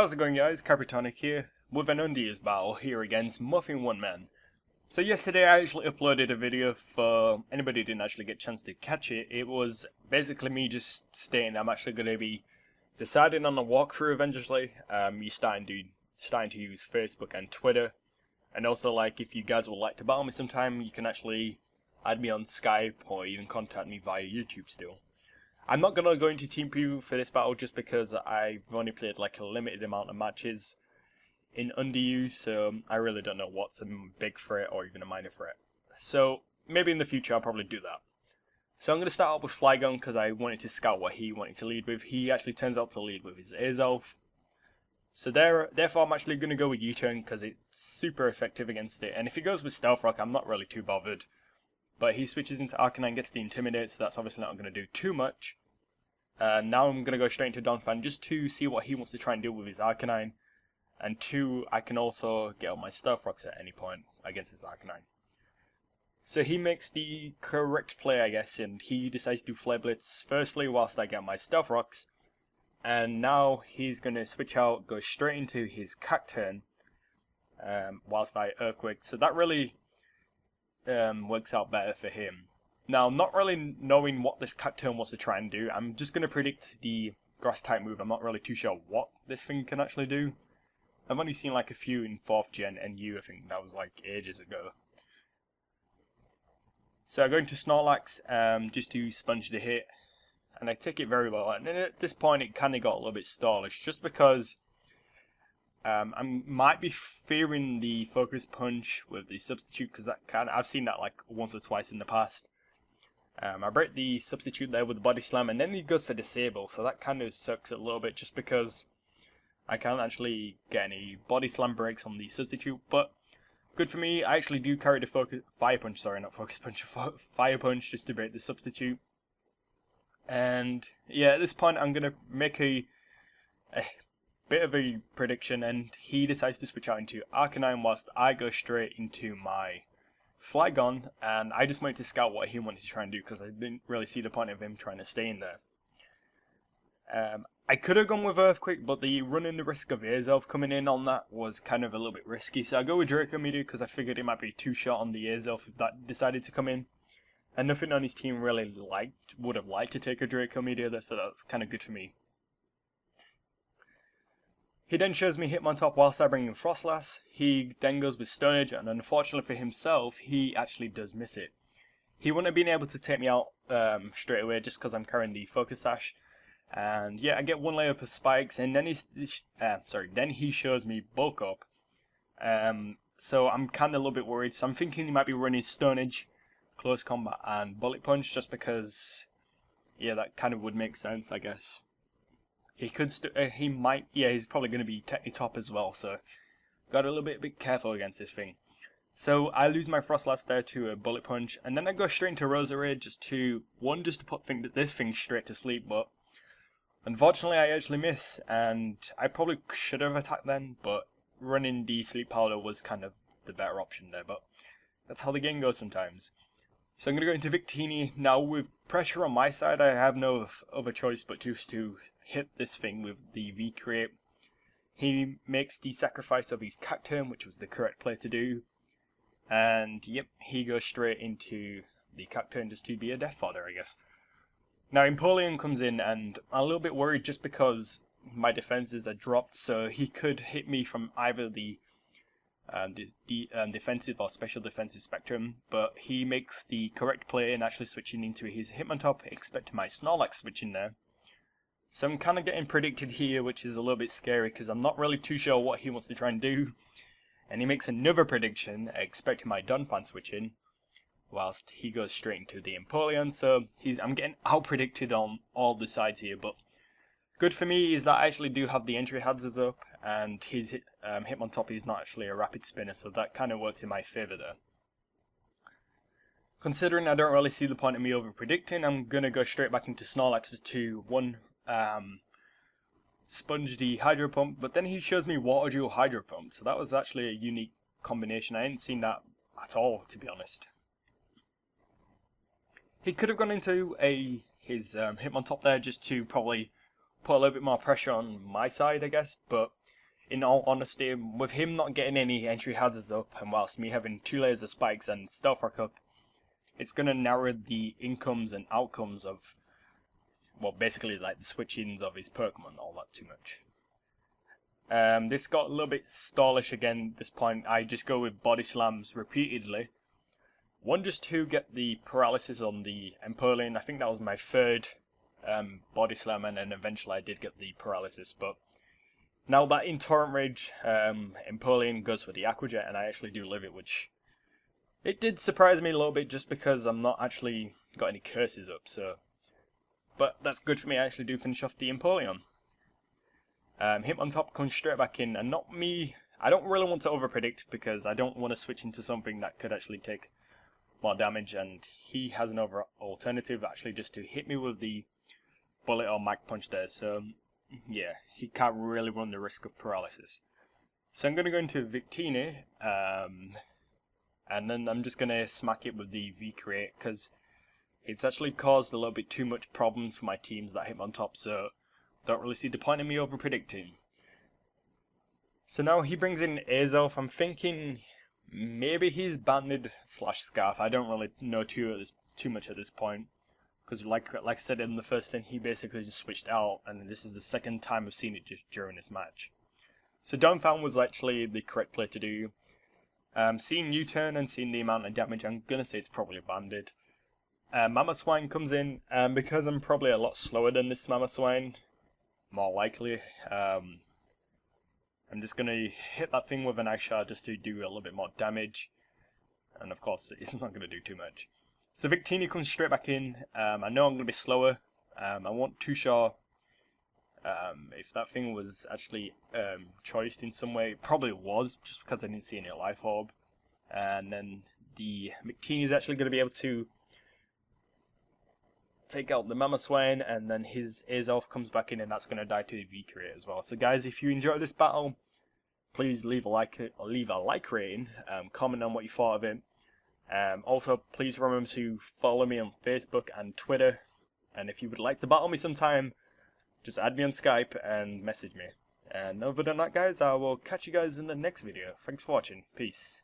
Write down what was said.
How's it going, guys? Kyprotonic here, with an undies battle here against muffin1man. So yesterday I actually uploaded a video for anybody who didn't actually get a chance to catch it. It was basically me just stating I'm actually going to be deciding on a walkthrough eventually. Me starting to use Facebook and Twitter. And also, like, if you guys would like to battle me sometime, you can actually add me on Skype or even contact me via YouTube still. I'm not going to go into team preview for this battle just because I've only played like a limited amount of matches in underuse, so I really don't know what's a big threat or even a minor threat. So maybe in the future I'll probably do that. So I'm going to start out with Flygon because I wanted to scout what he wanted to lead with. He actually turns out to lead with his Airzelf. So therefore I'm actually going to go with U-Turn because it's super effective against it. And if he goes with Stealth Rock, I'm not really too bothered. But he switches into Arcanine, gets the Intimidate, so that's obviously not going to do too much. Now I'm going to go straight into Donphan just to see what he wants to try and do with his Arcanine. And 2, I can also get on my Stealth Rocks at any point against his Arcanine. So he makes the correct play, I guess, and he decides to do Flare Blitz firstly whilst I get my Stealth Rocks. And now he's going to switch out, go straight into his Cacturne whilst I Earthquake. So that really works out better for him. Now, not really knowing what this Cacturne wants to try and do, I'm just going to predict the Grass type move. I'm not really too sure what this thing can actually do. I've only seen like a few in 4th gen and I think that was like ages ago. So I go into Snorlax just to sponge the hit, and I take it very well. And then at this point it kind of got a little bit stallish, just because I might be fearing the Focus Punch with the Substitute, because I've seen that like once or twice in the past. I break the Substitute there with the Body Slam, and then he goes for Disable, so that kind of sucks a little bit just because I can't actually get any Body Slam breaks on the Substitute, but good for me. I actually do carry the Fire Punch, sorry, not Focus Punch, Fire Punch just to break the Substitute. And yeah, at this point I'm going to make a bit of a prediction, and he decides to switch out into Arcanine whilst I go straight into my Flygon, and I just wanted to scout what he wanted to try and do because I didn't really see the point of him trying to stay in there. I could have gone with Earthquake, but the running the risk of Airzelf coming in on that was kind of a little bit risky, so I go with Draco Meteor because I figured it might be too short on the Airzelf if that decided to come in. And nothing on his team really would have liked to take a Draco Meteor there, so that's kind of good for me. He then shows me Hitmontop whilst I bring in Frostlass. He then goes with Stone Edge, and unfortunately for himself, he actually does miss it. He wouldn't have been able to take me out straight away just because I'm carrying the Focus Sash. And yeah, I get 1 layer per spikes, and then he shows me Bulk Up. So I'm kind of a little bit worried. So I'm thinking he might be running Stone Edge, Close Combat, and Bullet Punch, just because, yeah, that kind of would make sense, I guess. He could, he's probably going to be Techni Top as well, so got a little bit careful against this thing. So I lose my Frostlass there to a Bullet Punch, and then I go straight into Roserade just to put this thing straight to sleep, but unfortunately I actually miss, and I probably should have attacked then, but running the Sleep Powder was kind of the better option there, but that's how the game goes sometimes. So I'm going to go into Victini. Now with pressure on my side, I have no other choice but just to hit this thing with the V-Create. He makes the sacrifice of his Cacturne, which was the correct play to do. And yep, he goes straight into the Cacturne just to be a death fodder, I guess. Now Empoleon comes in, and I'm a little bit worried just because my defenses are dropped, so he could hit me from either the defensive or special defensive spectrum, but he makes the correct play and actually switching into his Hitmontop, expecting my Snorlax switching there. So I'm kind of getting predicted here, which is a little bit scary because I'm not really too sure what he wants to try and do. And he makes another prediction, expecting my Donphan switching, whilst he goes straight into the Empoleon. So I'm getting out-predicted on all the sides here, but good for me is that I actually do have the entry hazards up, and his Hitmontop is not actually a rapid spinner, so that kind of works in my favour there. Considering I don't really see the point of me over-predicting, I'm going to go straight back into Snorlax to sponge the Hydro Pump, but then he shows me Water Duel Hydro Pump, so that was actually a unique combination. I hadn't seen that at all, to be honest. He could have gone into his Hitmontop there just to probably put a little bit more pressure on my side, I guess, but in all honesty, with him not getting any entry hazards up, and whilst me having 2 layers of spikes and stealth rock up, it's going to narrow the incomes and outcomes of, well, basically like the switch-ins of his Pokemon all that too much. This got a little bit stallish again at this point. I just go with body slams repeatedly. One just to get the paralysis on the Empoleon. I think that was my third body slam, and then eventually I did get the paralysis. But now that in Torrent Rage, Empoleon goes for the Aqua Jet, and I actually do live it, which it did surprise me a little bit just because I'm not actually got any curses up. So, but that's good for me. I actually do finish off the Empoleon. Hitmontop comes straight back in, and not me. I don't really want to overpredict because I don't want to switch into something that could actually take more damage, and he has an alternative actually just to hit me with the bullet or Mag Punch there. So yeah, he can't really run the risk of paralysis. So I'm going to go into Victini, and then I'm just going to smack it with the V-Create because it's actually caused a little bit too much problems for my teams that Hitmontop, so don't really see the point in me over predicting. So now he brings in Azelf. I'm thinking maybe he's banded / scarf. I don't really know too much at this point, because like I said in the first thing, he basically just switched out, and this is the second time I've seen it just during this match. So Dumbfound was actually the correct play to do. Seeing U-turn and seeing the amount of damage, I'm gonna say it's probably banded. Mamoswine comes in, and because I'm probably a lot slower than this Mamoswine, more likely, I'm just going to hit that thing with an Ice Shard just to do a little bit more damage. And of course, it's not going to do too much. So Victini comes straight back in. I know I'm going to be slower. I wasn't too sure if that thing was actually choiced in some way. It probably was, just because I didn't see any Life Orb. And then the Victini is actually going to be able to take out the Mamoswine, and then his Azelf comes back in, and that's going to die to the V-Create as well. So guys, if you enjoyed this battle, please leave a like rating, comment on what you thought of it. Also, please remember to follow me on Facebook and Twitter, and if you would like to battle me sometime, just add me on Skype and message me. And other than that guys, I will catch you guys in the next video. Thanks for watching. Peace.